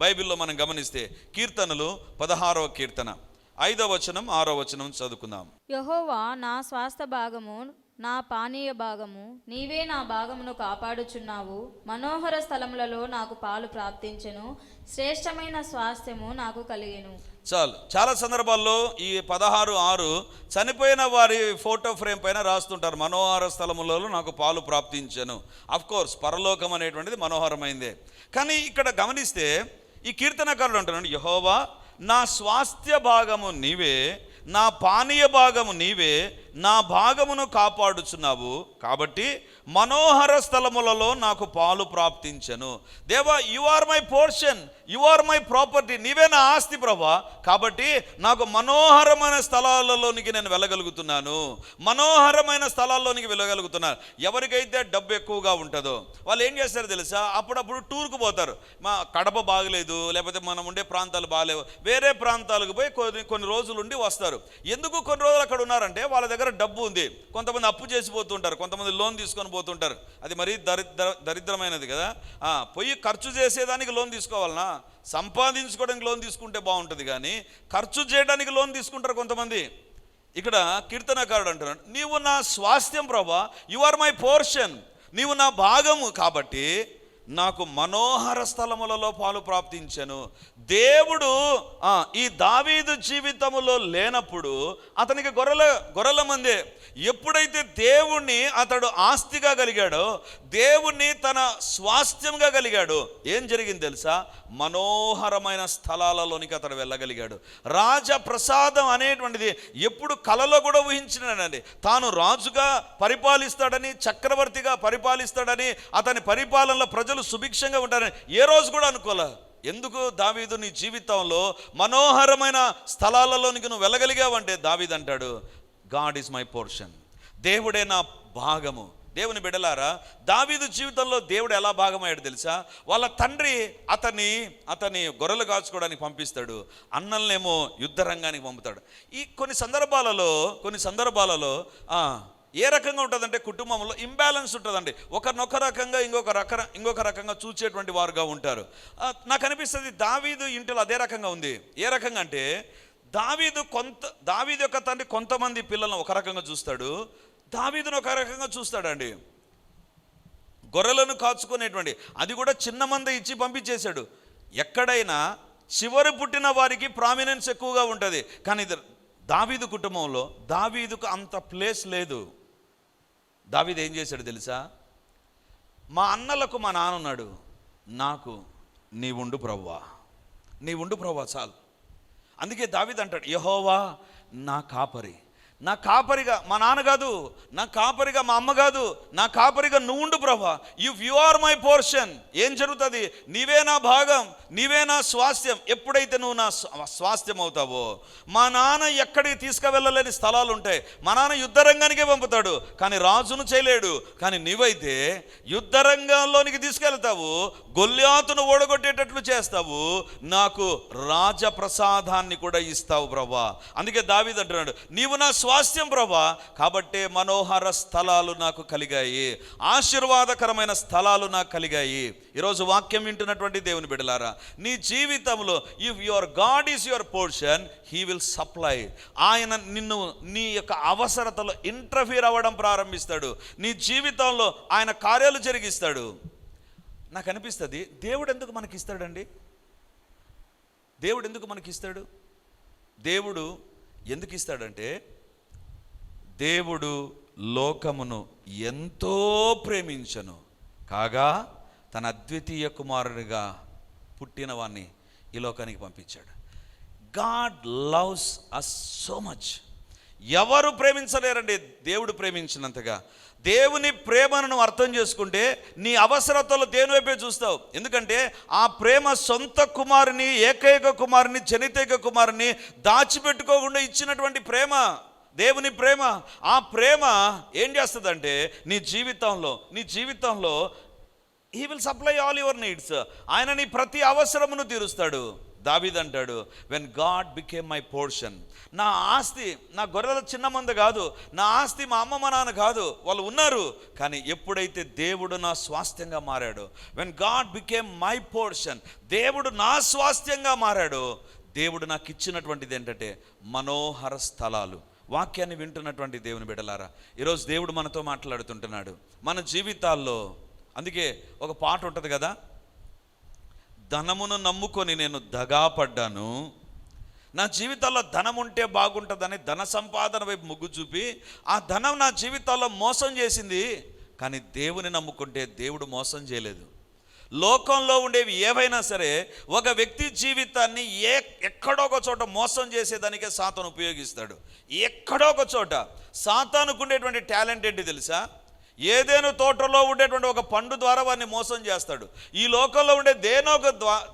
బైబిల్లో మనం గమనిస్తే కీర్తనలు 16వ కీర్తన 5వ వచనం 6వ వచనం చదువుకుందాం. యెహోవా నా స్వాస్థ భాగము, నా పానీయ భాగము, నీవే నా భాగమును కాపాడుచున్నావు. మనోహర స్థలములలో నాకు పాలు ప్రాప్తించెను, శ్రేష్టమైన స్వాస్థ్యము నాకు కలిగెను. చాలు. చాలా సందర్భాల్లో ఈ 16:6 చనిపోయిన వారి ఫోటో ఫ్రేమ్ పైన రాస్తుంటారు, మనోహర స్థలములలో నాకు పాలు ప్రాప్తించెను. కోర్స్ పరలోకం అనేటువంటిది మనోహరమైందే. కానీ ఇక్కడ గమనిస్తే ఈ కీర్తనకారుడు అంటున్నాడు, యెహోవా నా స్వాస్థ్య భాగము నీవే, నా పానీయ భాగము నీవే, నా భాగమును కాపాడుచున్నావు, కాబట్టి మనోహర స్థలములలో నాకు పాలు ప్రాప్తించెను. దేవా, you are my portion, you are my property, నీవే నా ఆస్తి ప్రభా, కాబట్టి నాకు మనోహరమైన స్థలాలలోనికి నేను వెళ్ళగలుగుతున్నాను, మనోహరమైన స్థలాల్లోనికి వెళ్ళగలుగుతున్నాను. ఎవరికైతే డబ్బు ఎక్కువగా ఉంటుందో వాళ్ళు ఏం చేస్తారో తెలుసా, అప్పుడప్పుడు టూర్కు పోతారు. మా కడప బాగలేదు, లేకపోతే మనం ఉండే ప్రాంతాలు బాగలేవు, వేరే ప్రాంతాలకు పోయి కొన్ని రోజులు ఉండి వస్తారు. ఎందుకు కొన్ని రోజులు అక్కడ ఉన్నారంటే వాళ్ళ దగ్గర డబ్బు ఉంది. కొంతమంది అప్పు చేసి పోతుంటారు, కొంతమంది లోన్ తీసుకొని పోతుంటారు. అది మరీ దరిద్రమైనది కదా. పోయి ఖర్చు చేసేదానికి లోన్ తీసుకోవాలనా? సంపాదించుకోవడానికి లోన్ తీసుకుంటే బాగుంటుంది, కానీ ఖర్చు చేయడానికి లోన్ తీసుకుంటారు కొంతమంది. ఇక్కడ కీర్తనకారుడు అంటున్నాడు, నీవు నా స్వాస్థ్యం ప్రభా, యు ఆర్ మై పోర్షన్, నీవు నా భాగము, కాబట్టి నాకు మనోహర స్థలములలో పాలు ప్రాప్తించెను. దేవుడు ఈ దావీదు జీవితములో లేనప్పుడు అతనికి గొర్రెల మందే. ఎప్పుడైతే దేవుణ్ణి అతడు ఆస్తిగా కలిగాడో, దేవుణ్ణి తన స్వాస్థ్యంగా కలిగాడు, ఏం జరిగింది తెలుసా, మనోహరమైన స్థలాలలోనికి అతడు వెళ్ళగలిగాడు. రాజప్రసాదం అనేటువంటిది ఎప్పుడు కలలో కూడా ఊహించినాడండి. తాను రాజుగా పరిపాలిస్తాడని, చక్రవర్తిగా పరిపాలిస్తాడని, అతని పరిపాలనలో ప్రజలు సుభిక్షంగా ఉంటారని ఏ రోజు కూడా అనుకోలే. ఎందుకు దావీదు నీ జీవితంలో మనోహరమైన స్థలాలలోనికి నువ్వు వెళ్ళగలిగావంటే దావీదు అంటాడు, గాడ్ ఈజ్ మై పోర్షన్, దేవుడే నా భాగము. దేవుని బిడ్డలారా, దావీదు జీవితంలో దేవుడు ఎలా భాగమయ్యాడు తెలుసా, వాళ్ళ తండ్రి అతని గొర్రెలు కాచుకోవడానికి పంపిస్తాడు, అన్నల్నేమో యుద్ధ రంగానికి పంపుతాడు. ఈ కొన్ని సందర్భాలలో ఏ రకంగా ఉంటుందంటే కుటుంబంలో ఇంబ్యాలెన్స్ ఉంటుందండి. ఒకరినొక రకంగా ఇంకొక రకంగా చూసేటువంటి వారుగా ఉంటారు. నాకు అనిపిస్తుంది దావీదు ఇంటిలో అదే రకంగా ఉంది. ఏ రకంగా అంటే దావీదు యొక్క తండ్రి కొంతమంది పిల్లలను ఒక రకంగా చూస్తాడు, దావీదును ఒక రకంగా చూస్తాడండి. గొర్రెలను కాచుకునేటువంటి అది కూడా చిన్న మంద ఇచ్చి పంపించేశాడు. ఎక్కడైనా చివరి పుట్టిన వారికి ప్రామినెన్స్ ఎక్కువగా ఉంటుంది, కానీ దావీదు కుటుంబంలో దావీదుకు అంత ప్లేస్ లేదు. దావీదు ఏం చేశాడు తెలుసా, మా అన్నలకు మా నాన్న ఉన్నాడు, నాకు నీవుండు ప్రభువా చాలు. అందుకే దావీదు అంటాడు, యెహోవా నా కాపరిగా మా నాన్న కాదు, నా కాపరిగా మా అమ్మ కాదు, నా కాపరిగా నువ్వు ఉండు ప్రభా. If you are my portion, ఏం జరుగుతుంది, నీవే నా భాగం, నీవే నా స్వాస్థ్యం. ఎప్పుడైతే నువ్వు నా స్వాస్థ్యం అవుతావో, మా నాన్న ఎక్కడికి తీసుకువెళ్ళలేని స్థలాలు ఉంటాయి. మా నాన్న యుద్ధ రంగానికే పంపుతాడు, కానీ రాజును చేయలేడు. కానీ నీవైతే యుద్ధ రంగంలోనికి తీసుకెళ్తావు, గొల్యాతును ఓడగొట్టేటట్లు చేస్తావు, నాకు రాజప్రసాదాన్ని కూడా ఇస్తావు ప్రభా. అందుకే దావీదు అంటున్నాడు, నీవు నా స్వాస్థ్యం ప్రభా, కాబట్టే మనోహర స్థలాలు నాకు కలిగాయి, ఆశీర్వాదకరమైన స్థలాలు నాకు కలిగాయి. ఈరోజు వాక్యం వింటున్నటువంటి దేవుని బిడ్డలారా, నీ జీవితంలో if your God is your portion, he will supply. ఆయన నీ యొక్క అవసరతలో ఇంటర్ఫీర్ అవ్వడం ప్రారంభిస్తాడు. నీ జీవితంలో ఆయన కార్యాలు జరిగిస్తాడు. నాకు అనిపిస్తుంది, దేవుడు ఎందుకు మనకిస్తాడండి? దేవుడు ఎందుకు మనకిస్తాడు? దేవుడు ఎందుకు ఇస్తాడంటే, దేవుడు లోకమును ఎంతో ప్రేమించను కాగా తన అద్వితీయ కుమారుడిగా పుట్టిన వాణ్ణి ఈ లోకానికి పంపించాడు. God loves us so much. ఎవరు ప్రేమించలేరండి దేవుడు ప్రేమించినంతగా. దేవుని ప్రేమను అర్థం చేసుకుంటే నీ అవసరతలో దేవుని వైపే చూస్తావు. ఎందుకంటే ఆ ప్రేమ సొంత కుమారుని, ఏకైక కుమారుని, జనితైక కుమారుని దాచిపెట్టుకోకుండా ఇచ్చినటువంటి ప్రేమ దేవుని ప్రేమ. ఆ ప్రేమ ఏం చేస్తుందంటే నీ జీవితంలో he will supply all your needs. ఆయన నీ ప్రతి అవసరమును తీరుస్తాడు. దావీదు అంటాడు, when God became my portion. నా ఆస్తి నా గొర్రెల చిన్న మంద కాదు, నా ఆస్తి మా అమ్మ మా నాన్న కాదు, వాళ్ళు ఉన్నారు. కానీ ఎప్పుడైతే దేవుడు నా స్వాస్థ్యంగా మారాడో, when God became my portion, దేవుడు నా స్వాస్థ్యంగా మారాడో, దేవుడు నాకు ఇచ్చినటువంటిది ఏంటంటే మనోహర స్థలాలు. వాక్యాన్ని వింటున్నటువంటి దేవుని బిడ్డలారా, ఈరోజు దేవుడు మనతో మాట్లాడుతుంటున్నాడు మన జీవితాల్లో. అందుకే ఒక పాట ఉంటుంది కదా, ధనమును నమ్ముకొని నేను దగాపడ్డాను, నా జీవితాల్లో ధనం ఉంటే బాగుంటుందని ధన సంపాదన వైపు మొగ్గు చూపి ఆ ధనం నా జీవితాల్లో మోసం చేసింది. కానీ దేవుని నమ్ముకుంటే దేవుడు మోసం చేయలేదు. లోకంలో ఉండేవి ఏవైనా సరే ఒక వ్యక్తి జీవితాన్ని ఎక్కడో ఒక చోట మోసం చేసేదానికే సాతాను ఉపయోగిస్తాడు. ఎక్కడో ఒక చోట సాతానుకు ఉండేటువంటి టాలెంట్ ఏంటి తెలుసా? ఏదేను తోటలో ఉండేటువంటి ఒక పండు ద్వారా వారిని మోసం చేస్తాడు. ఈ లోకంలో ఉండే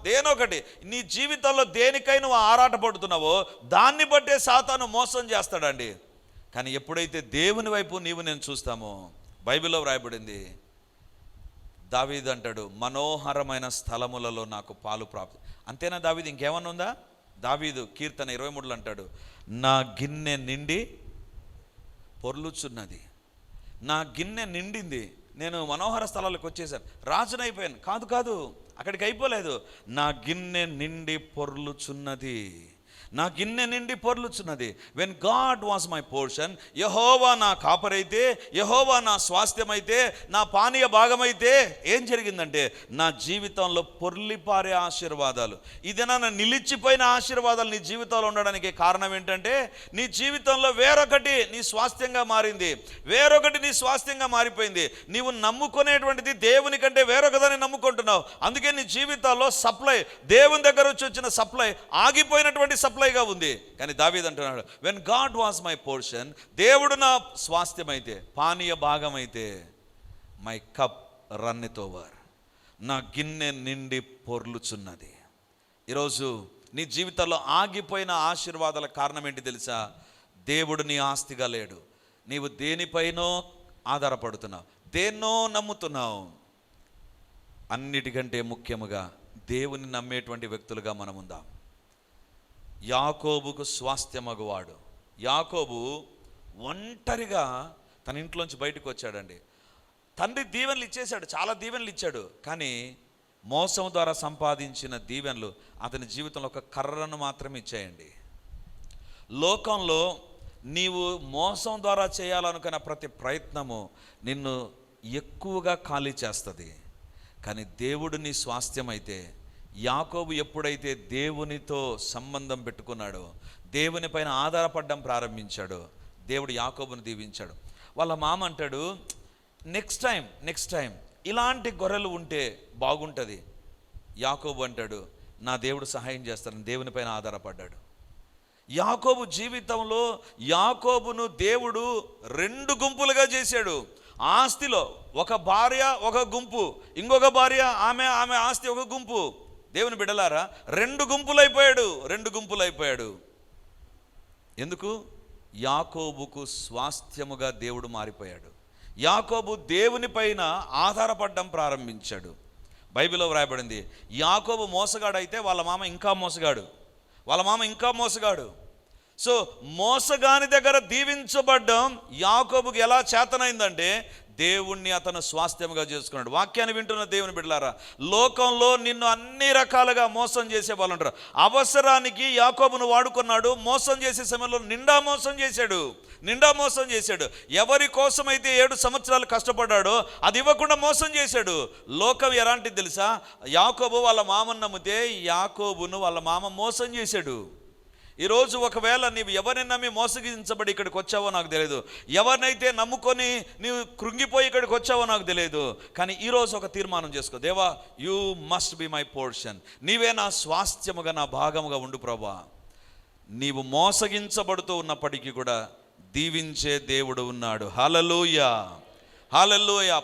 దేనొకటి నీ జీవితంలో దేనికై నువ్వు ఆరాటపడుతున్నావో దాన్ని బట్టే సాతాను మోసం చేస్తాడండి. కానీ ఎప్పుడైతే దేవుని వైపు నీవు నేను చూస్తామో, బైబిల్లో వ్రాయబడింది, దావీదు అంటాడు, మనోహరమైన స్థలములలో నాకు పాలు ప్రాప్తి. అంతేనా దావీదు? ఇంకేమన్నా ఉందా? దావీదు కీర్తన 23లో అంటాడు, నా గిన్నె నిండి పొర్లుచున్నది. నా గిన్నె నిండింది, నేను మనోహర స్థలాలకు వచ్చేసాను, రాజునైపోయాను. కాదు, అక్కడికి అయిపోలేదు. నా గిన్నె నిండి పొర్లుచున్నది, నా గిన్నె నిండి పొర్లుచున్నది. When God was my portion, Jehovah నా కాపరైతే, యెహోవా నా స్వాస్థ్యమైతే, నా పానీయ భాగమైతే ఏం జరిగిందంటే నా జీవితంలో పొర్లిపారే ఆశీర్వాదాలు, ఇదేనా నిలిచిపోయిన ఆశీర్వాదాలు నీ జీవితంలో ఉండడానికి కారణం ఏంటంటే నీ జీవితంలో వేరొకటి నీ స్వాస్థ్యంగా మారింది, వేరొకటి నీ స్వాస్థ్యంగా మారిపోయింది. నీవు నమ్ముకునేటువంటిది దేవుని కంటే వేరొకదాన్ని నమ్ముకుంటున్నావు. అందుకే నీ జీవితాల్లో సప్లై, దేవుని దగ్గర వచ్చిన సప్లై ఆగిపోయినటువంటి సప్లైగా ఉంది. కానీ దావీదు అంటున్నాడు, when God was my portion, దేవుడు నా స్వాస్థ్యమైతే, పానీయ భాగమైతే, మై కప్ రన్నెత్ ఓవర్, నా గిన్నె నిండి పొర్లుచున్నది. ఈరోజు నీ జీవితంలో ఆగిపోయిన ఆశీర్వాదాల కారణం ఏంటి తెలుసా? దేవుడు నీ ఆస్తిగా లేడు. నీవు దేనిపైనో ఆధారపడుతున్నావు, దేన్నో నమ్ముతున్నావు. అన్నిటికంటే ముఖ్యముగా దేవుని నమ్మేటువంటి వ్యక్తులుగా మనం ఉందాం. యాకోబుకు స్వాస్థ్యమగువాడు. యాకోబు ఒంటరిగా తన ఇంట్లోంచి బయటకు వచ్చాడండి. తండ్రి దీవెనలు ఇచ్చేశాడు, చాలా దీవెనలు ఇచ్చాడు. కానీ మోసం ద్వారా సంపాదించిన దీవెనలు అతని జీవితంలో ఒక కర్రను మాత్రమే ఇచ్చాయండి. లోకంలో నీవు మోసం ద్వారా చేయాలనుకున్న ప్రతి ప్రయత్నము నిన్ను ఎక్కువగా ఖాళీ చేస్తుంది. కానీ దేవుడు నీ స్వాస్థ్యం అయితే, యాకోబు ఎప్పుడైతే దేవునితో సంబంధం పెట్టుకున్నాడో, దేవుని పైన ఆధారపడడం ప్రారంభించాడో, దేవుడు యాకోబుని దీవించాడు. వాళ్ళ మామ అంటాడు, నెక్స్ట్ టైం ఇలాంటి గొర్రెలు ఉంటే బాగుంటుంది. యాకోబు అంటాడు, నా దేవుడు సహాయం చేస్తాడని దేవుని పైన ఆధారపడ్డాడు. యాకోబు జీవితంలో యాకోబును దేవుడు 2 గుంపులుగా చేశాడు. ఆస్తిలో ఒక భార్య ఒక గుంపు, ఇంకొక భార్య ఆమె ఆస్తి ఒక గుంపు. దేవుని బిడ్డలారా, 2 గుంపులైపోయాడు. ఎందుకు? యాకోబుకు స్వాస్థ్యముగా దేవుడు మారిపోయాడు. యాకోబు దేవుని పైన ఆధారపడడం ప్రారంభించాడు. బైబిల్లో వ్రాయబడింది, యాకోబు మోసగాడైతే వాళ్ళ మామ ఇంకా మోసగాడు. సో మోసగాని దగ్గర దీవించబడ్డం యాకోబుకి ఎలా చేతనైందంటే దేవుణ్ణి అతను స్వాస్థ్యముగా చేసుకున్నాడు. వాక్యాన్ని వింటున్న దేవుని బిడ్డలారా, లోకంలో నిన్ను అన్ని రకాలుగా మోసం చేసే వాళ్ళు ఉంటారు. అవసరానికి యాకోబును వాడుకున్నాడు, మోసం చేసే సమయంలో నిండా మోసం చేశాడు. ఎవరి కోసమైతే 7 సంవత్సరాలు కష్టపడ్డాడో అది ఇవ్వకుండా మోసం చేశాడు. లోకం ఎలాంటిది తెలుసా? యాకోబు వాళ్ళ మామను నమ్మితే యాకోబును వాళ్ళ మామ మోసం చేశాడు. ఈరోజు ఒకవేళ నీవు ఎవరిని నమ్మి మోసగించబడి ఇక్కడికి వచ్చావో నాకు తెలియదు, ఎవరినైతే నమ్ముకొని నీవు కృంగిపోయి ఇక్కడికి వచ్చావో నాకు తెలియదు. కానీ ఈరోజు ఒక తీర్మానం చేసుకో, దేవా you must be my portion, నీవే నా స్వాస్థ్యముగా నా భాగముగా ఉండు ప్రభా. నీవు మోసగించబడుతూ ఉన్నప్పటికీ కూడా దీవించే దేవుడు ఉన్నాడు. హల్లెలూయా.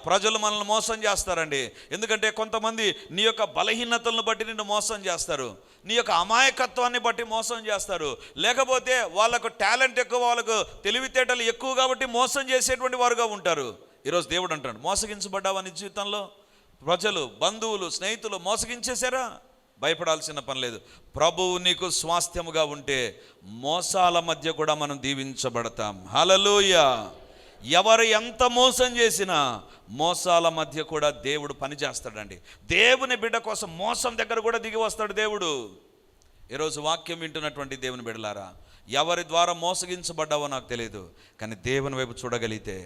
ప్రజలు మనల్ని మోసం చేస్తారండి. ఎందుకంటే కొంతమంది నీ యొక్క బలహీనతలను బట్టి నిన్ను మోసం చేస్తారు, నీ యొక్క అమాయకత్వాన్ని బట్టి మోసం చేస్తారు, లేకపోతే వాళ్ళకు టాలెంట్ ఎక్కువ, వాళ్ళకు తెలివితేటలు ఎక్కువ కాబట్టి మోసం చేసేటువంటి వారుగా ఉంటారు. ఈరోజు దేవుడు అంటాడు, మోసగించబడ్డావా నీ జీవితంలో? ప్రజలు, బంధువులు, స్నేహితులు మోసగించేశారా? భయపడాల్సిన పని లేదు. ప్రభువు నీకు స్వాస్థ్యముగా ఉంటే మోసాల మధ్య కూడా మనం దీవించబడతాం. హల్లెలూయా. ఎవరు ఎంత మోసం చేసినా మోసాల మధ్య కూడా దేవుడు పని చేస్తాడండి. దేవుని బిడ్డ కోసం మోసం దగ్గర కూడా దిగి వస్తాడు దేవుడు. ఈరోజు వాక్యం వింటున్నటువంటి దేవుని బిడ్డలారా, ఎవరి ద్వారా మోసగించబడ్డావో నాకు తెలియదు, కానీ దేవుని వైపు చూడగలిగితే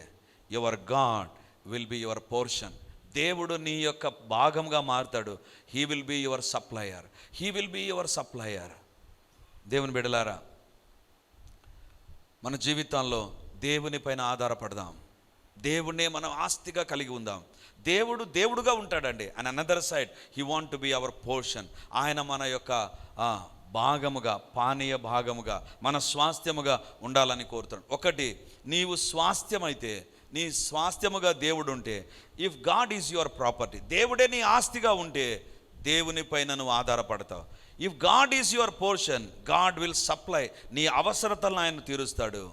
your God will be your portion. దేవుడు నీ యొక్క భాగంగా మారుతాడు. He will be your supplier. He will be your supplier. దేవుని బిడ్డలారా, మన జీవితంలో దేవుని పైన ఆధారపడదాం. దేవుణ్ణే మనం ఆస్తిగా కలిగి ఉందాం. దేవుడు దేవుడుగా ఉంటాడండి. And another side he want to be our portion. ఆయన మన యొక్క భాగముగా, పానీయ భాగముగా, మన స్వాస్థ్యముగా ఉండాలని కోరుతాడు. ఒకటి, నీవు స్వాస్థ్యమైతే, నీ స్వాస్థ్యముగా దేవుడు ఉంటే, if God is your property, దేవుడే నీ ఆస్తిగా ఉంటే దేవుని పైన నువ్వు ఆధారపడతావు. If God is your portion, God will supply. నీ అవసరతలను ఆయన తీరుస్తాడు.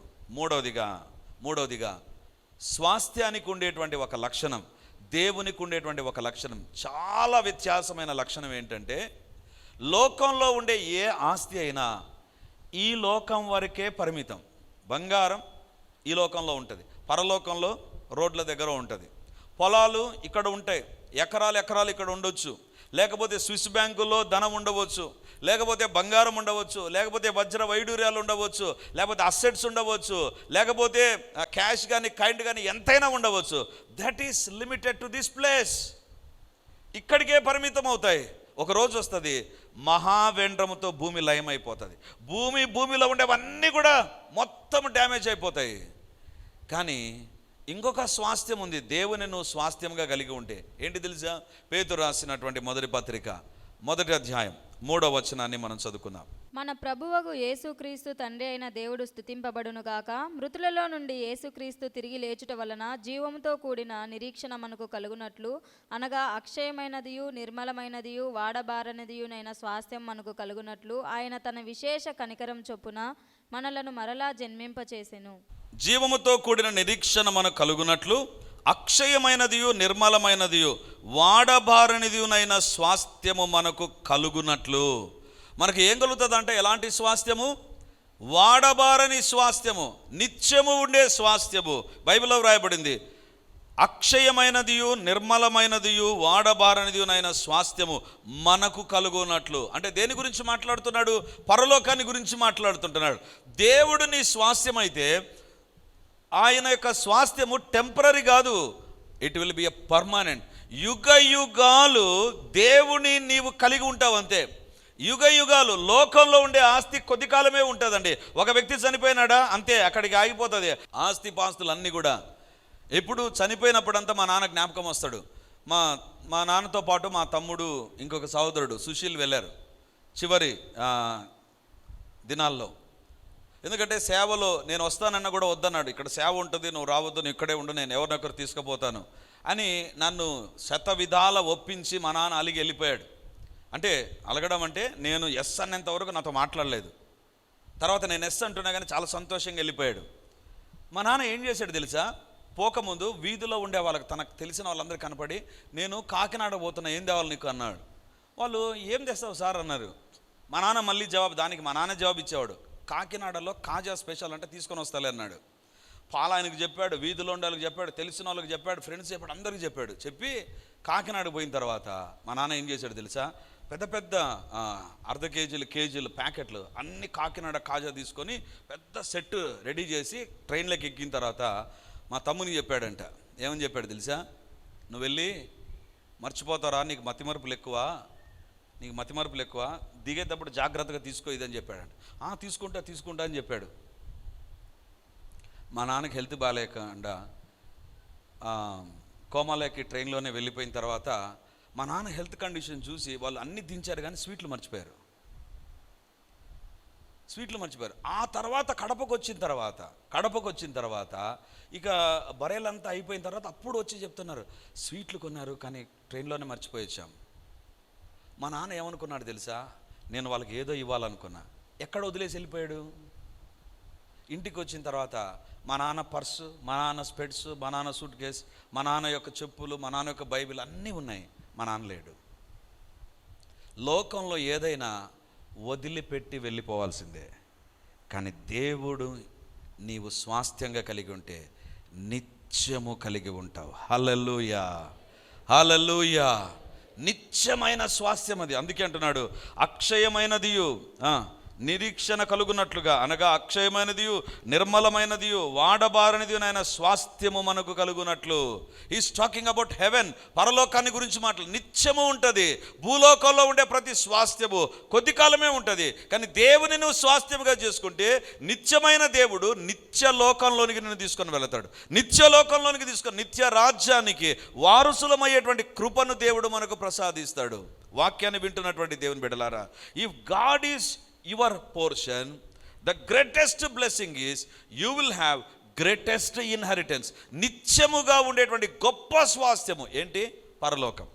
మూడవదిగా స్వాస్థ్యానికి ఉండేటువంటి ఒక లక్షణం, దేవునికి ఉండేటువంటి ఒక లక్షణం, చాలా వ్యత్యాసమైన లక్షణం ఏంటంటే, లోకంలో ఉండే ఏ ఆస్తి అయినా ఈ లోకం వరకే పరిమితం. బంగారం ఈ లోకంలో ఉంటుంది, పరలోకంలో రోడ్ల దగ్గర ఉంటుంది. పొలాలు ఇక్కడ ఉంటాయి, ఎకరాలు ఇక్కడ ఉండొచ్చు. లేకపోతే స్విస్ బ్యాంకుల్లో ధనం ఉండవచ్చు, లేకపోతే బంగారం ఉండవచ్చు, లేకపోతే వజ్ర వైడూర్యాలు ఉండవచ్చు, లేకపోతే అసెట్స్ ఉండవచ్చు, లేకపోతే క్యాష్ కానీ కైండ్ కానీ ఎంతైనా ఉండవచ్చు. That is limited to this place. ఇక్కడికే పరిమితం అవుతాయి. ఒక రోజు వస్తుంది, మహావేంద్రముతో భూమి లయమైపోతుంది. భూమిలో ఉండేవన్నీ కూడా మొత్తం డ్యామేజ్ అయిపోతాయి. కానీ ఇంకొక స్వాస్థ్యం ఉంది. దేవుని నువ్వు స్వాస్థ్యంగా కలిగి ఉంటే ఏంటి తెలుసా? పేతురు రాసినటువంటి మొదటి పత్రిక 1వ అధ్యాయం 3వ వచనాన్ని మనం చదువుకుందాం. మన ప్రభువగు యేసుక్రీస్తు తండ్రి అయిన దేవుడు స్తుతింపబడును గాక. మృతులలో నుండి యేసుక్రీస్తు తిరిగి లేచుట వలన జీవముతో కూడిన నిరీక్షణ మనకు కలుగునట్లు, అనగా అక్షయమైనదియు నిర్మలమైనదియు వాడబారనిదియునైన స్వాస్థ్యం మనకు కలుగునట్లు ఆయన తన విశేష కనికరం చొప్పున మనలను మరలా జన్మింపచేసెను. జీవముతో కూడిన నిరీక్షణ మనకు కలుగునట్లు, అక్షయమైనదియు నిర్మలమైనదియు వాడబారనిదియునైన స్వాస్థ్యము మనకు కలుగునట్లు. మనకు ఏం కలుగుతుంది అంటే, ఎలాంటి స్వాస్థ్యము? వాడబారని స్వాస్థ్యము, నిత్యము ఉండే స్వాస్థ్యము. బైబిల్లో వ్రాయబడింది, అక్షయమైనదియు నిర్మలమైనదియు వాడబారనిదియునైన స్వాస్థ్యము మనకు కలుగునట్లు. అంటే దేని గురించి మాట్లాడుతున్నాడు? పరలోకాన్ని గురించి మాట్లాడుతుంటున్నాడు. దేవుడు నీ స్వాస్థ్యం అయితే ఆయన యొక్క స్వాస్థ్యము టెంపరరీ కాదు, it will be a permanent. యుగ యుగాలు దేవుని నీవు కలిగి ఉంటావు అంతే. యుగ యుగాలు. లోకంలో ఉండే ఆస్తి కొద్ది కాలమే ఉంటుందండి. ఒక వ్యక్తి చనిపోయినాడా అంతే, అక్కడికి ఆగిపోతుంది ఆస్తి పాస్తులు అన్నీ కూడా. ఎప్పుడు చనిపోయినప్పుడంతా మా నాన్న జ్ఞాపకం వస్తాడు. మా నాన్నతో పాటు మా తమ్ముడు, ఇంకొక సహోదరుడు సుశీల్ వెళ్ళారు చివరి దినాల్లో. ఎందుకంటే సేవలో నేను వస్తానన్నా కూడా వద్దన్నాడు. ఇక్కడ సేవ ఉంటుంది, నువ్వు రావద్దు, నువ్వు ఇక్కడే ఉండు, నేను ఎవరినొకరు తీసుకుపోతాను అని నన్ను శత విధాల ఒప్పించి మా నాన్న అలిగి వెళ్ళిపోయాడు. అంటే అలగడం అంటే, నేను ఎస్ అన్నంత వరకు నాతో మాట్లాడలేదు. తర్వాత నేను ఎస్ అంటున్నా కానీ చాలా సంతోషంగా వెళ్ళిపోయాడు. మా నాన్న ఏం చేశాడు తెలుసా? పోకముందు వీధిలో ఉండే వాళ్ళకి, తనకు తెలిసిన వాళ్ళందరూ కనపడి, నేను కాకినాడ పోతున్నా, ఏం తేవాలి నీకు అన్నాడు. వాళ్ళు ఏం తెస్తావు సార్ అన్నారు. మా నాన్న మళ్ళీ దానికి మా నాన్న జవాబు ఇచ్చేవాడు, కాకినాడలో కాజా స్పెషల్ అంటే తీసుకొని వస్తాలే అన్నాడు. ఆయనకు చెప్పాడు, వీధిలో ఉండే వాళ్ళకి చెప్పాడు, తెలిసిన వాళ్ళకి చెప్పాడు, ఫ్రెండ్స్ చెప్పాడు, అందరికీ చెప్పాడు. చెప్పి కాకినాడ పోయిన తర్వాత మా నాన్న ఏం చేశాడు తెలుసా? పెద్ద పెద్ద అర్ధ కేజీలు ప్యాకెట్లు అన్ని కాకినాడ కాజా తీసుకొని పెద్ద సెట్ రెడీ చేసి ట్రైన్లోకి ఎక్కిన తర్వాత మా తమ్ముని చెప్పాడంట. ఏమని చెప్పాడు తెలుసా? నువ్వు వెళ్ళి మర్చిపోతారా, నీకు మతిమరుపులు ఎక్కువ, దిగేటప్పుడు జాగ్రత్తగా తీసుకో ఇదని చెప్పాడంట. తీసుకుంటా అని చెప్పాడు. మా నాన్నకి హెల్త్ బాగాలేకుండా కోమాలోకి ట్రైన్లోనే వెళ్ళిపోయిన తర్వాత మా నాన్న హెల్త్ కండిషన్ చూసి వాళ్ళు అన్నీ దించారు కానీ స్వీట్లు మర్చిపోయారు. ఆ తర్వాత కడపకు వచ్చిన తర్వాత ఇక బరేలంతా అయిపోయిన తర్వాత అప్పుడు వచ్చి చెప్తున్నారు, స్వీట్లు కొన్నారు కానీ ట్రైన్లోనే మర్చిపోయి వచ్చాం. మా నాన్న ఏమనుకున్నాడు తెలుసా? నేను వాళ్ళకి ఏదో ఇవ్వాలనుకున్నా. ఎక్కడ వదిలేసి వెళ్ళిపోయాడు? ఇంటికి వచ్చిన తర్వాత మా నాన్న పర్సు, మా నాన్న స్పెట్స్, మా నాన్న సూట్ కేస్, మా నాన్న యొక్క చెప్పులు, మా నాన్న యొక్క బైబిల్ అన్నీ ఉన్నాయి. మా నాన్న లేడు. లోకంలో ఏదైనా వదిలిపెట్టి వెళ్ళిపోవాల్సిందే, కానీ దేవుడు నీవు స్వాస్థ్యంగా కలిగి ఉంటే నిత్యము కలిగి ఉంటావు. హల్లెలూయా, హల్లెలూయా. నిత్యమైన స్వాస్థ్యం అది. అందుకే అంటున్నాడు అక్షయమైనదియు నిరీక్షణ కలుగునట్లుగా, అనగా అక్షయమైనదియు నిర్మలమైనదియు వాడబారనిది నాయన స్వాస్థ్యము మనకు కలుగునట్లు. ఈస్ టాకింగ్ అబౌట్ హెవెన్, పరలోకాన్ని గురించి మాటలు. నిత్యము ఉంటుంది. భూలోకంలో ఉండే ప్రతి స్వాస్థ్యము కొద్ది కాలమే ఉంటుంది, కానీ దేవుని నువ్వు స్వాస్థ్యముగా చేసుకుంటే నిత్యమైన దేవుడు నిత్య లోకంలోనికి నిన్ను తీసుకొని వెళతాడు. నిత్య లోకంలోనికి తీసుకొని నిత్య రాజ్యానికి వారసులమయ్యేటువంటి కృపను దేవుడు మనకు ప్రసాదిస్తాడు. వాక్యాన్ని వింటున్నటువంటి దేవుని బిడ్డలారా, if God is your portion, the greatest blessing is you will have greatest inheritance. నిత్యముగా ఉండేటువంటి గొప్ప స్వాస్థ్యము ఏంటి? పరలోకం.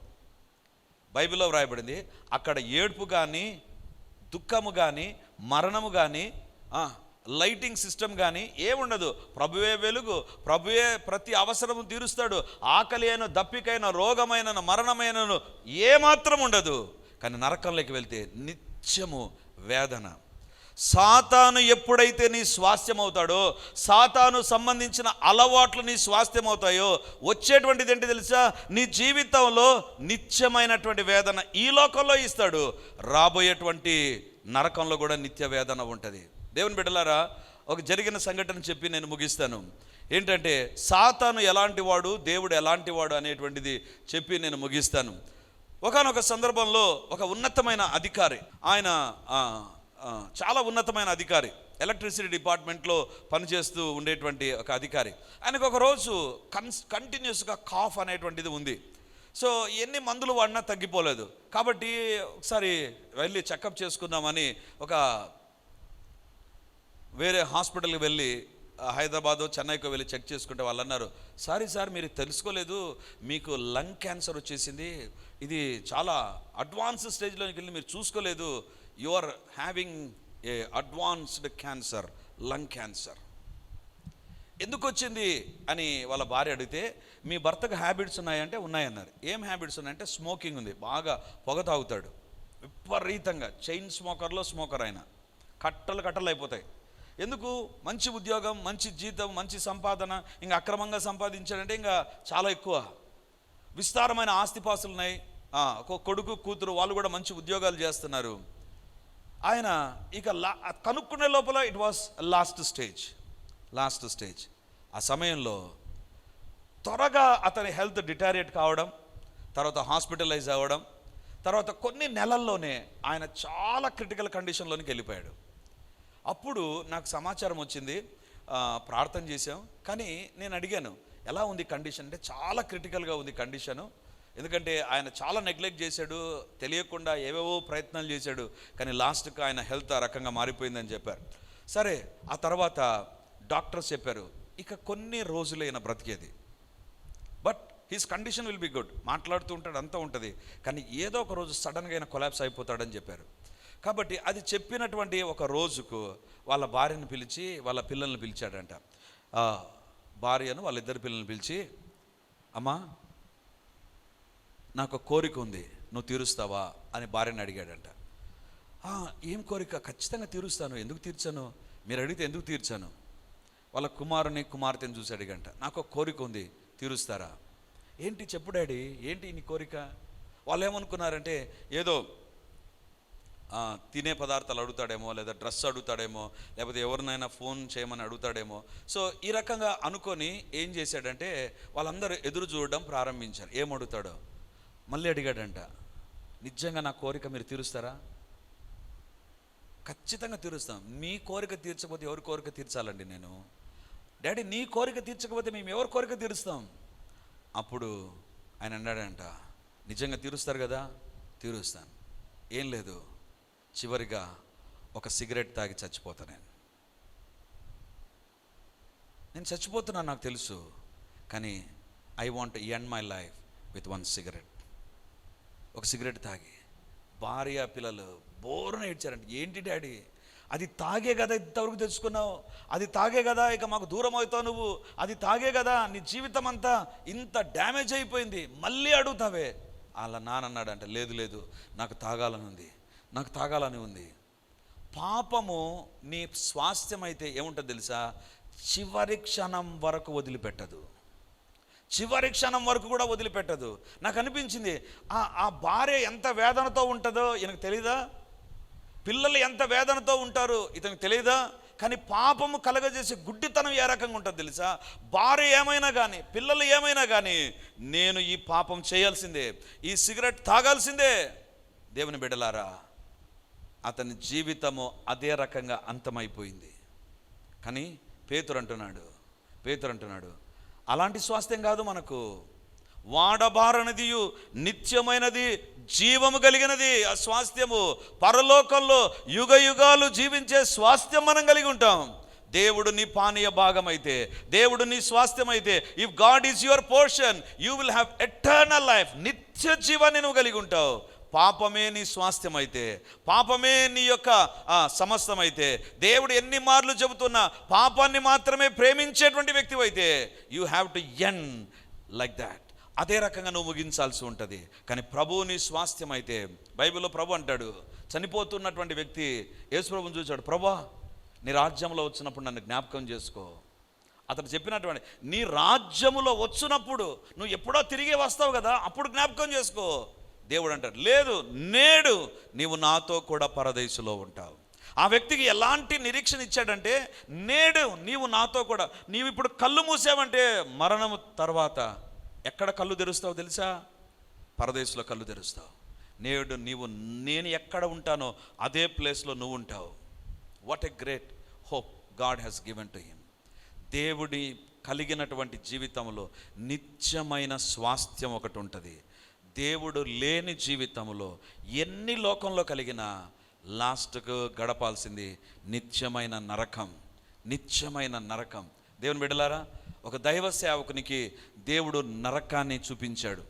బైబిల్లో వ్రాయబడింది, అక్కడ ఏడ్పు కానీ, దుఃఖము కానీ, మరణము కానీ, లైటింగ్ సిస్టమ్ కానీ ఏముండదు. ప్రభువే వెలుగు, ప్రభువే ప్రతి అవసరము తీరుస్తాడు. ఆకలి అయిన, దప్పికైన, రోగమైన, మరణమైనను ఏమాత్రం ఉండదు. కానీ నరకంలోకి వెళ్తే నిత్యము వేదన. సాతాను ఎప్పుడైతే నీ స్వాస్థ్యం అవుతాడో, సాతాను సంబంధించిన అలవాట్లు నీ స్వాస్థ్యం అవుతాయో, వచ్చేటువంటిది ఏంటి తెలుసా? నీ జీవితంలో నిత్యమైనటువంటి వేదన ఈ లోకంలో ఇస్తాడు, రాబోయేటువంటి నరకంలో కూడా నిత్య వేదన ఉంటుంది. దేవుని బిడ్డలారా, ఒక జరిగిన సంఘటన చెప్పి నేను ముగిస్తాను. ఏంటంటే సాతాను ఎలాంటి వాడు, దేవుడు ఎలాంటి వాడు అనేటువంటిది చెప్పి నేను ముగిస్తాను. ఒకానొక సందర్భంలో ఒక ఉన్నతమైన అధికారి, ఆయన చాలా ఉన్నతమైన అధికారి, ఎలక్ట్రిసిటీ డిపార్ట్మెంట్లో పనిచేస్తూ ఉండేటువంటి ఒక అధికారి. ఆయనకు ఒక రోజు కంటిన్యూస్గా కాఫ్ అనేటువంటిది ఉంది. సో ఎన్ని మందులు వాడినా తగ్గిపోలేదు. కాబట్టి ఒకసారి వెళ్ళి చెకప్ చేసుకుందామని ఒక వేరే హాస్పిటల్కి వెళ్ళి, హైదరాబాదు చెన్నైకి వెళ్ళి చెక్ చేసుకుంటే వాళ్ళు అన్నారు, సార్ మీరు తెలుసుకోలేదు, మీకు లంగ్ క్యాన్సర్ వచ్చేసింది, ఇది చాలా అడ్వాన్స్ స్టేజ్లోకి వెళ్ళి మీరు చూసుకోలేదు, you are having a advanced cancer, lung cancer. ఎందుకు వచ్చింది అని వాళ్ళ భార్య అడిగితే, మీ భర్తకు హ్యాబిట్స్ ఉన్నాయంటే ఉన్నాయన్నారు. ఏం హ్యాబిట్స్ ఉన్నాయంటే స్మోకింగ్ ఉంది, బాగా పొగ తాగుతాడు విపరీతంగా, చైన్ స్మోకర్లో స్మోకర్. ఆయన కట్టలు అయిపోతాయి. ఎందుకు? మంచి ఉద్యోగం, మంచి జీతం, మంచి సంపాదన, ఇంకా అక్రమంగా సంపాదించాడంటే ఇంకా చాలా ఎక్కువ, విస్తారమైన ఆస్తిపాస్తులు ఉన్నాయి, కొడుకు కూతురు వాళ్ళు కూడా మంచి ఉద్యోగాలు చేస్తున్నారు. ఆయన ఇక కనుక్కునే లోపల ఇట్ వాస్ లాస్ట్ స్టేజ్. ఆ సమయంలో త్వరగా అతని హెల్త్ డిటారియేట్ కావడం, తర్వాత హాస్పిటలైజ్ అవ్వడం, తర్వాత కొన్ని నెలల్లోనే ఆయన చాలా క్రిటికల్ కండిషన్లోనికి వెళ్ళిపోయాడు. అప్పుడు నాకు సమాచారం వచ్చింది, ప్రార్థన చేశాం, కానీ నేను అడిగాను ఎలా ఉంది కండిషన్ అంటే, చాలా క్రిటికల్గా ఉంది కండిషను, ఎందుకంటే ఆయన చాలా నెగ్లెక్ట్ చేశాడు, తెలియకుండా ఏవేవో ప్రయత్నాలు చేశాడు, కానీ లాస్ట్కి ఆయన హెల్త్ ఆ రకంగా మారిపోయిందని చెప్పారు. సరే, ఆ తర్వాత డాక్టర్స్ చెప్పారు ఇక కొన్ని రోజులైనా బ్రతికేది, but his condition will be good, మాట్లాడుతూ ఉంటాడు, అంతా ఉంటుంది, కానీ ఏదో ఒక రోజు సడన్గా ఆయన కొలాప్స్ అయిపోతాడని చెప్పారు. కాబట్టి అది చెప్పినటువంటి ఒక రోజుకు వాళ్ళ భార్యను పిలిచి వాళ్ళ పిల్లల్ని పిలిచాడంట. భార్యను వాళ్ళిద్దరు పిల్లల్ని పిలిచి, అమ్మా నాకు కోరిక ఉంది, నువ్వు తీరుస్తావా అని భార్యని అడిగాడంట. ఏం కోరిక? ఖచ్చితంగా తీరుస్తాను. ఎందుకు తీర్చాను? మీరు అడిగితే ఎందుకు తీర్చాను? వాళ్ళ కుమార్తెను చూసి అడిగంట, నాకు ఒక కోరిక ఉంది, తీరుస్తారా? ఏంటి చెప్పు డాడీ, ఏంటి నీ కోరిక? వాళ్ళు ఏమనుకున్నారంటే ఏదో తినే పదార్థాలు అడుగుతాడేమో, లేదా డ్రెస్ అడుగుతాడేమో, లేకపోతే ఎవరినైనా ఫోన్ చేయమని అడుగుతాడేమో. సో ఈ రకంగా అనుకొని ఏం చేశాడంటే వాళ్ళందరూ ఎదురు చూడడం ప్రారంభించారు, ఏం అడుగుతాడో. మళ్ళీ అడిగాడంట, నిజంగా నా కోరిక మీరు తీరుస్తారా? ఖచ్చితంగా తీరుస్తాం. మీ కోరిక తీర్చకపోతే ఎవరి కోరిక తీర్చాలండి నేను? డాడీ నీ కోరిక తీర్చకపోతే మేము ఎవరి కోరిక తీరుస్తాం? అప్పుడు ఆయన అన్నాడంట, నిజంగా తీరుస్తారు కదా? తీరుస్తాను. ఏం లేదు, చివరిగా ఒక సిగరెట్ తాగి చచ్చిపోతా. నేను చచ్చిపోతున్నాను నాకు తెలుసు, కానీ I want to end my life with one cigarette. ఒక సిగరెట్ తాగి. భార్య పిల్లలు బోరున ఏడ్చారంట. ఏంటి డాడీ, అది తాగే కదా ఇంతవరకు తెచ్చుకున్నావు, అది తాగే కదా ఇక మాకు దూరం అవుతావు నువ్వు, అది తాగే కదా నీ జీవితం అంతా ఇంత డ్యామేజ్ అయిపోయింది, మళ్ళీ అడుగుతావే వాళ్ళ నాన్న అన్నాడంట, లేదు లేదు నాకు తాగాలని ఉంది. పాపము నీ స్వాస్థ్యం అయితే ఏముంటుంది తెలుసా, చివరి క్షణం వరకు వదిలిపెట్టదు. చివరి క్షణం వరకు కూడా వదిలిపెట్టదు. నాకు అనిపించింది, ఆ భార్య ఎంత వేదనతో ఉంటుందో ఈయనకు తెలీదా? పిల్లలు ఎంత వేదనతో ఉంటారు ఇతనికి తెలియదా? కానీ పాపము కలగజేసే గుడ్డితనం ఏ రకంగా ఉంటుంది తెలుసా? భార్య ఏమైనా కానీ, పిల్లలు ఏమైనా కానీ, నేను ఈ పాపం చేయాల్సిందే, ఈ సిగరెట్ తాగాల్సిందే. దేవుని బిడ్డలారా, అతని జీవితము అదే రకంగా అంతమైపోయింది. కానీ పేతురు అంటున్నాడు అలాంటి స్వాస్థ్యం కాదు మనకు. వాడబారనిదియు నిత్యమైనది జీవము కలిగినది ఆ స్వాస్థ్యము. పరలోకంలో యుగ యుగాలు జీవించే స్వాస్థ్యం మనం కలిగి ఉంటాం. దేవుడు నీ పానీయ భాగం అయితే, దేవుడు నీ స్వాస్థ్యం అయితే, if God is your portion, you will have eternal life. నిత్య జీవాన్ని నువ్వు కలిగి ఉంటావు. పాపమే నీ స్వాస్థ్యం అయితే, పాపమే నీ యొక్క సమస్తం అయితే, దేవుడు ఎన్ని మార్లు చెబుతున్నా పాపాన్ని మాత్రమే ప్రేమించేటువంటి వ్యక్తి అయితే, you have to end like that. అదే రకంగా నువ్వు ముగించాల్సి ఉంటుంది. కానీ ప్రభువు నీ స్వాస్థ్యం అయితే, బైబిల్లో ప్రభు అంటాడు, చనిపోతున్నటువంటి వ్యక్తి యేసు ప్రభువుని చూశాడు, ప్రభా నీ రాజ్యంలో వచ్చినప్పుడు నన్ను జ్ఞాపకం చేసుకో. అతను చెప్పినటువంటి, నీ రాజ్యములో వచ్చినప్పుడు నువ్వు ఎప్పుడో తిరిగి వస్తావు కదా, అప్పుడు జ్ఞాపకం చేసుకో. దేవుడు అంటాడు, లేదు, నేడు నీవు నాతో కూడా పరదేశులో ఉంటావు. ఆ వ్యక్తికి ఎలాంటి నిరీక్షణ ఇచ్చాడంటే, నేడు నీవు నాతో కూడా, నీవు ఇప్పుడు కళ్ళు మూసావంటే మరణము తర్వాత ఎక్కడ కళ్ళు తెరుస్తావు తెలుసా? పరదేశంలో కళ్ళు తెరుస్తావు. నేడు నేను ఎక్కడ ఉంటానో అదే ప్లేస్లో నువ్వు ఉంటావు. What a great hope God has given to him. దేవుడి కలిగినటువంటి జీవితంలో నిత్యమైన స్వాస్థ్యం ఒకటి ఉంటుంది. దేవుడు లేని జీవితంలో ఎన్ని లోకంలో కలిగినా లాస్ట్కు గడపాల్సింది నిత్యమైన నరకం. దేవుని బిడ్డలారా, ఒక దైవ సేవకునికి దేవుడు నరకాన్ని చూపించాడు.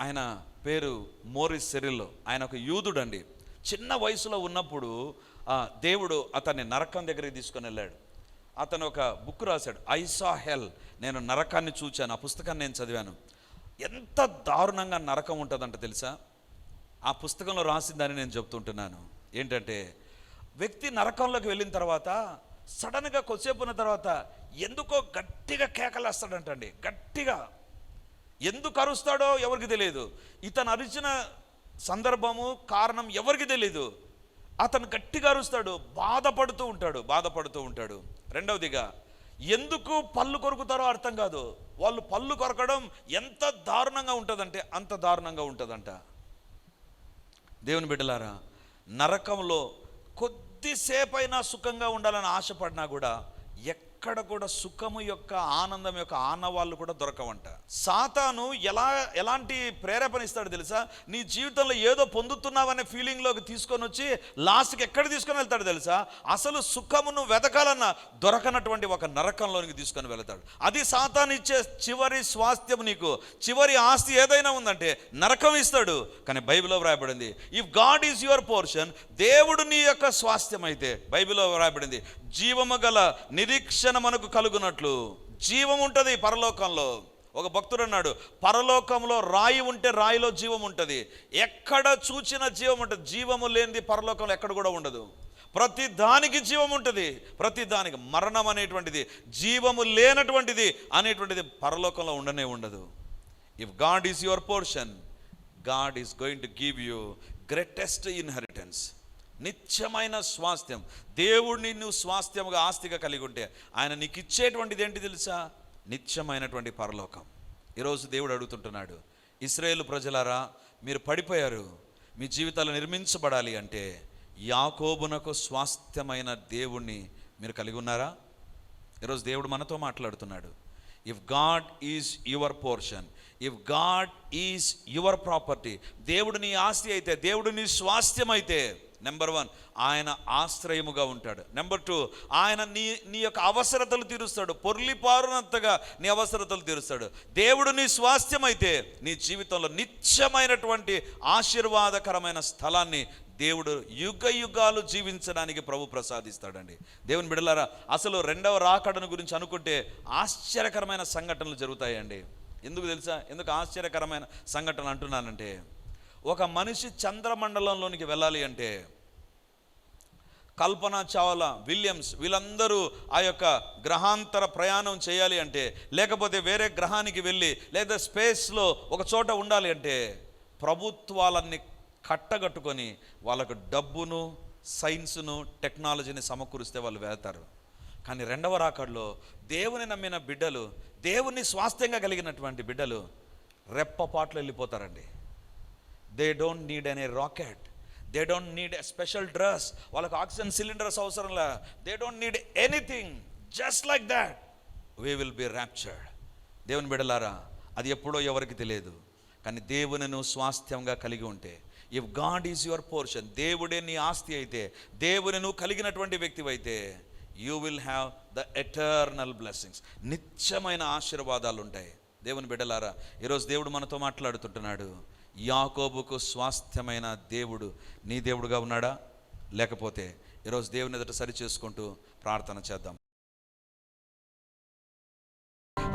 ఆయన పేరు మోరిస్ సెరిల్లో. ఆయన ఒక యూదుడండి. చిన్న వయసులో ఉన్నప్పుడు దేవుడు అతన్ని నరకం దగ్గరికి తీసుకొని వెళ్ళాడు. అతను ఒక బుక్ రాశాడు, ఐ సా హెల్, నేను నరకాన్ని చూచాను. ఆ పుస్తకాన్ని నేను చదివాను. ఎంత దారుణంగా నరకం ఉంటుందంట తెలుసా? ఆ పుస్తకంలో రాసిందని నేను చెప్తుంటున్నాను. ఏంటంటే, వ్యక్తి నరకంలోకి వెళ్ళిన తర్వాత సడన్గా కొద్దిసేపు ఉన్న తర్వాత ఎందుకో గట్టిగా కేకలేస్తాడంటండి. గట్టిగా ఎందుకు అరుస్తాడో ఎవరికి తెలియదు. ఇతను అరిచిన సందర్భము కారణం ఎవరికి తెలియదు. అతను గట్టిగా అరుస్తాడు, బాధపడుతూ ఉంటాడు. రెండవదిగా, ఎందుకు పళ్ళు కొరుకుతారో అర్థం కాదు. వాళ్ళు పళ్ళు కొరకడం ఎంత దారుణంగా ఉంటుందంటే అంత దారుణంగా ఉంటుందంట. దేవుని బిడ్డలారా, నరకంలో కొద్దిసేపైనా సుఖంగా ఉండాలని ఆశపడినా కూడా ఎక్కడ కూడా సుఖము యొక్క ఆనందం యొక్క ఆనవాళ్ళు కూడా దొరకవంట. సాతాను ఎలాంటి ప్రేరేపణ ఇస్తాడు తెలుసా? నీ జీవితంలో ఏదో పొందుతున్నావనే ఫీలింగ్లోకి తీసుకొని వచ్చి లాస్ట్కి ఎక్కడ తీసుకొని వెళ్తాడు తెలుసా? అసలు సుఖమును వెతకాలన్నా దొరకనటువంటి ఒక నరకంలోనికి తీసుకొని వెళ్తాడు. అది సాతాను ఇచ్చే చివరి స్వాస్థ్యం. నీకు చివరి ఆస్తి ఏదైనా ఉందంటే నరకం ఇస్తాడు. కానీ బైబిల్లో వ్రాయబడింది, if God is your portion, దేవుడు నీ యొక్క స్వాస్థ్యం అయితే, బైబిల్లో వ్రాయబడింది, జీవము గల నిరీక్షణ మనకు కలుగునట్లు. జీవం ఉంటుంది పరలోకంలో. ఒక భక్తుడు అన్నాడు, పరలోకంలో రాయి ఉంటే రాయిలో జీవం ఉంటుంది. ఎక్కడ చూచిన జీవం ఉంటుంది. జీవము లేనిది పరలోకంలో ఎక్కడ కూడా ఉండదు. ప్రతి దానికి జీవం ఉంటుంది. ప్రతి దానికి మరణం అనేటువంటిది, జీవము లేనటువంటిది అనేటువంటిది పరలోకంలో ఉండదు. If God is your portion, God is going to give you greatest inheritance. నిత్యమైన స్వాస్థ్యం. దేవుడిని నువ్వు స్వాస్థ్యముగా ఆస్తిగా కలిగి ఉంటే ఆయన నీకు ఇచ్చేటువంటిది ఏంటి తెలుసా? నిత్యమైనటువంటి పరలోకం. ఈరోజు దేవుడు అడుగుతుంటున్నాడు, ఇశ్రాయేలు ప్రజలారా, మీరు పడిపోయారు, మీ జీవితాలు నిర్మించబడాలి అంటే యాకోబునకు స్వాస్థ్యమైన దేవుణ్ణి మీరు కలిగి ఉన్నారా? ఈరోజు దేవుడు మనతో మాట్లాడుతున్నాడు. If God is your portion, if God is your property, దేవుడు నీ ఆస్తి అయితే, దేవుడు నీ స్వాస్థ్యం అయితే, నెంబర్ 1 ఆయన ఆశ్రయముగా ఉంటాడు. నెంబర్ 2 ఆయన నీ యొక్క అవసరతలు తీరుస్తాడు. పొర్లిపారునంతగా నీ అవసరతలు తీరుస్తాడు. దేవుడు నీ స్వాస్థ్యం అయితే నీ జీవితంలో నిత్యమైనటువంటి ఆశీర్వాదకరమైన స్థలాన్ని దేవుడు యుగ యుగాలు జీవించడానికి ప్రభు ప్రసాదిస్తాడండి. దేవుని బిడ్డలారా, అసలు రెండవ రాకడను గురించి అనుకుంటే ఆశ్చర్యకరమైన సంఘటనలు జరుగుతాయండి. ఎందుకు తెలుసా? ఎందుకు ఆశ్చర్యకరమైన సంఘటన అంటున్నానంటే, ఒక మనిషి చంద్రమండలంలోనికి వెళ్ళాలి అంటే కల్పన చావ్లా, విలియమ్స్ వీళ్ళందరూ ఆ యొక్క గ్రహాంతర ప్రయాణం చేయాలి అంటే, లేకపోతే వేరే గ్రహానికి వెళ్ళి లేదా స్పేస్లో ఒక చోట ఉండాలి అంటే ప్రభుత్వాలన్నీ కట్టగట్టుకొని వాళ్ళకు డబ్బును, సైన్స్ను, టెక్నాలజీని సమకూరిస్తే వాళ్ళు వెళ్తారు. కానీ రెండవ రాకడలో దేవుని నమ్మిన బిడ్డలు, దేవుని స్వాస్థ్యంగా కలిగినటువంటి బిడ్డలు రెప్పపాట్లు వెళ్ళిపోతారండి. They don't need any rocket, they don't need a special dress, వాళ్ళకి ఆక్సిజన్ సిలిండర్స్ అవసరంలా, they don't need anything, just like that we will be raptured. దేవుని బిడ్డలారా, అది ఎప్పుడో ఎవరికి తెలియదు. కానీ దేవునిను స్వాస్థ్యంగా కలిగి ఉంటే, if God is your portion, దేవుడే నీ ఆస్తి అయితే, దేవుని నువ్వు కలిగినటువంటి వ్యక్తివైతే, you will have the eternal blessings, నిత్యమైన ఆశీర్వాదాలు ఉంటాయి. దేవుని బిడ్డలారా, ఈరోజు దేవుడు మనతో మాట్లాడుతుంటున్నాడు. యాకోబుకు స్వాస్థ్యమైన దేవుడు నీ దేవుడుగా ఉన్నాడా? లేకపోతే ఈరోజు దేవుని ఎదుట సరి చేసుకుంటూ ప్రార్థన చేద్దాం.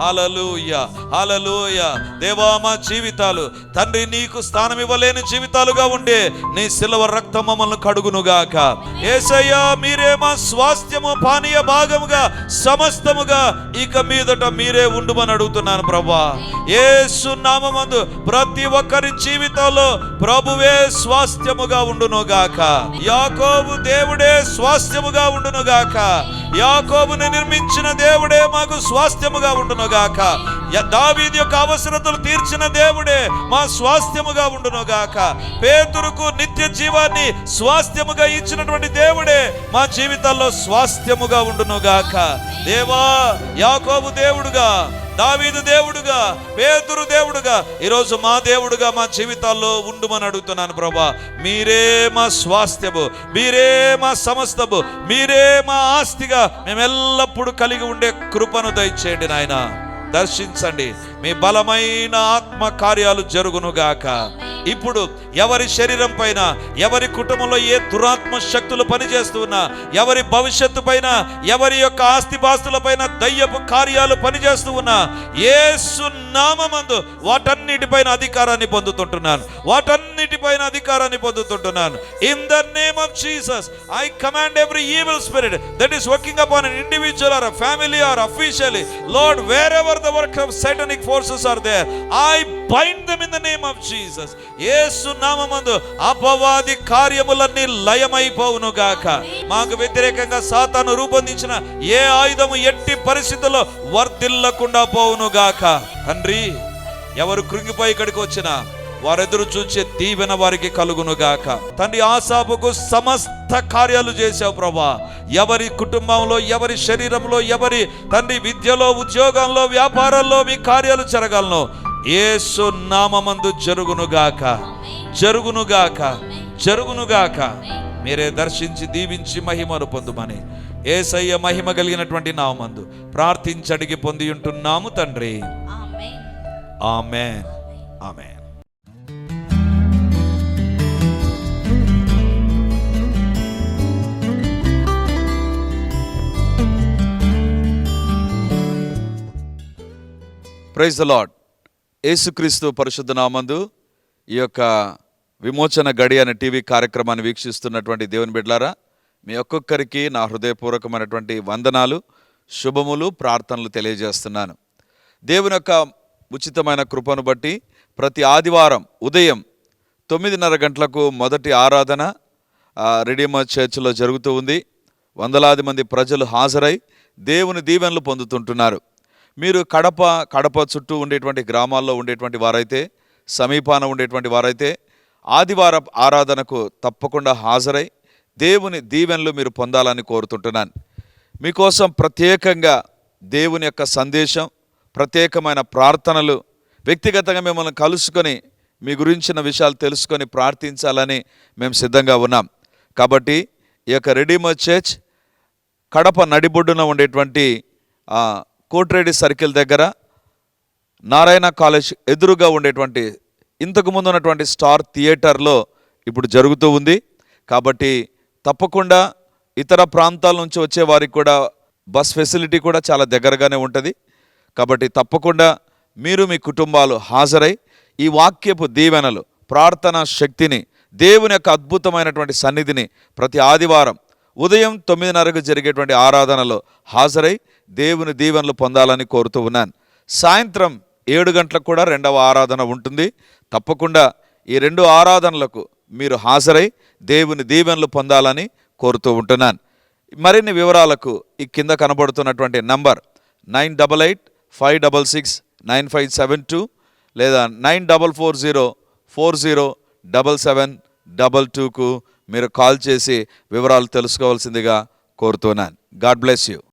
హల్లెలూయా, హల్లెలూయా. దేవా, మా జీవితాలు తండ్రి నీకు స్థానం ఇవ్వలేని జీవితాలుగా ఉండే నీ సిలువ రక్తం మమ్మల్ని కడుగునుగాక. యేసయ్యా, మీరే మా స్వాస్థ్యము, పానీయ భాగముగా, సమస్తముగా ఇక మీదట మీరే ఉండుమని అడుగుతున్నాను ప్రభువా. యేసు నామమందు ప్రతి ఒక్కరి జీవితంలో ప్రభువే స్వాస్థ్యముగా ఉండునుగాక. యాకోబు దేవుడే స్వాస్థ్యముగా ఉండునుగాక. యాకోబుని నిర్మించిన దేవుడే మాకు స్వాస్థ్యముగా ఉండునుగాక. దావీదు యొక్క అవసరతలు తీర్చిన దేవుడే మా స్వాస్థ్యముగా ఉండునుగాక. పేతురుకు నిత్య జీవాన్ని స్వాస్థ్యముగా ఇచ్చినటువంటి దేవుడే మా జీవితాల్లో స్వాస్థ్యముగా ఉండునుగాక. దేవా, యాకోబు దేవుడుగా, దావీదు దేవుడుగా, పేతురు దేవుడుగా, ఈరోజు మా దేవుడుగా మా జీవితాల్లో ఉండుమని అడుగుతున్నాను ప్రభా. మీరే మా స్వాస్థ్యము, మీరే మా సమస్తము, మీరే మా ఆస్తిగా మేము ఎల్లప్పుడూ కలిగి ఉండే కృపను దయచేయండి నాయన. దర్శించండి, మీ బలమైన ఆత్మ కార్యాలు జరుగునుగాక. ఇప్పుడు ఎవరి శరీరం పైన, ఎవరి కుటుంబంలో ఏ దురాత్మ శక్తులు పనిచేస్తున్నా, ఎవరి భవిష్యత్తు పైన, ఎవరి యొక్క ఆస్తిపాస్తుల పైన దయ్యపు కార్యాలు పనిచేస్తూ ఉన్నా, యేసు నామమందు వాటన్నిటిపైన అధికారాన్ని పొందుతుంటున్నాను, వాటన్నిటిపైన అధికారాన్ని పొందుతుంటున్నాను. In the name of Jesus I command every evil spirit that is working upon an individual or a family or officially, Lord, wherever the work of satanic forces are there, I bind them in the name of Jesus. యేసు నామమందు అపవాది కార్యములన్నీ లయమైపోవును గాక. మాకు వ్యతిరేకంగా సాతాను రూపొందించిన ఏ ఆయుధము ఎట్టి పరిస్థితుల్లో వర్ధిల్లకుండా పోవును గాక. తండ్రి, ఎవరు కృంగిపోయి ఇక్కడికి వచ్చినా వారెదురు చూచే దీవెన వారికి కలుగును గాక. తండ్రి, ఆసాపుకు సమస్త కార్యాలు చేశావు ప్రభా. ఎవరి కుటుంబంలో, ఎవరి శరీరంలో, ఎవరి తండ్రి విద్యలో, ఉద్యోగంలో, వ్యాపారాల్లో మీ కార్యాలు జరగాలను యేసు నామమందు జరుగునుగాక, జరుగునుగాక, జరుగునుగాక. మీరే దర్శించి దీవించి మహిమను పొందుమని యేసయ్య మహిమ కలిగినటువంటి నామమందు ప్రార్థించి అడిగి పొంది ఉంటున్నాము తండ్రి. Amen, amen. Praise the Lord. యేసుక్రీస్తు పరిశుద్ధ నామందు ఈ యొక్క విమోచన గడి అనే టీవీ కార్యక్రమాన్ని వీక్షిస్తున్నటువంటి దేవుని బిడ్డలారా, మీ ఒక్కొక్కరికి నా హృదయపూర్వకమైనటువంటి వందనాలు, శుభములు, ప్రార్థనలు తెలియజేస్తున్నాను. దేవుని యొక్క ఉచితమైన కృపను బట్టి ప్రతి ఆదివారం ఉదయం 9:30 గంటలకు మొదటి ఆరాధన రెడీమర్ చర్చ్లో జరుగుతూ ఉంది. వందలాది మంది ప్రజలు హాజరై దేవుని దీవెనలు పొందుతుంటున్నారు. మీరు కడప చుట్టూ ఉండేటువంటి గ్రామాల్లో ఉండేటువంటి వారైతే, సమీపాన ఉండేటువంటి వారైతే ఆదివారం ఆరాధనకు తప్పకుండా హాజరై దేవుని దీవెనలు మీరు పొందాలని కోరుతుంటున్నాను. మీకోసం ప్రత్యేకంగా దేవుని యొక్క సందేశం, ప్రత్యేకమైన ప్రార్థనలు, వ్యక్తిగతంగా మిమ్మల్ని కలుసుకొని మీ గురించిన విషయాలు తెలుసుకొని ప్రార్థించాలని మేము సిద్ధంగా ఉన్నాం. కాబట్టి ఈ యొక్క రెడీమర్ చర్చ్ కడప నడిబొడ్డున ఉండేటువంటి కోట్రేడి సర్కిల్ దగ్గర నారాయణ కాలేజ్ ఎదురుగా ఉండేటువంటి ఇంతకుముందు ఉన్నటువంటి స్టార్ థియేటర్లో ఇప్పుడు జరుగుతూ ఉంది. కాబట్టి తప్పకుండా ఇతర ప్రాంతాల నుంచి వచ్చే వారికి కూడా బస్ ఫెసిలిటీ కూడా చాలా దగ్గరగానే ఉంటుంది. కాబట్టి తప్పకుండా మీరు మీ కుటుంబాలు హాజరై ఈ వాక్యపు దీవెనలు, ప్రార్థనా శక్తిని, దేవుని యొక్క అద్భుతమైనటువంటి సన్నిధిని ప్రతి ఆదివారం ఉదయం 9:30కు జరిగేటువంటి ఆరాధనలో హాజరై దేవుని దీవెనలు పొందాలని కోరుతూ ఉన్నాను. సాయంత్రం 7 గంటలకు కూడా 2వ ఆరాధన ఉంటుంది. తప్పకుండా ఈ 2 ఆరాధనలకు మీరు హాజరై దేవుని దీవెనలు పొందాలని కోరుతూ ఉంటున్నాను. మరిన్ని వివరాలకు ఈ కింద కనబడుతున్నటువంటి నంబర్ 9845669572 లేదా 9440407722కు మీరు కాల్ చేసి వివరాలు తెలుసుకోవాల్సిందిగా కోరుతున్నాను. God bless you.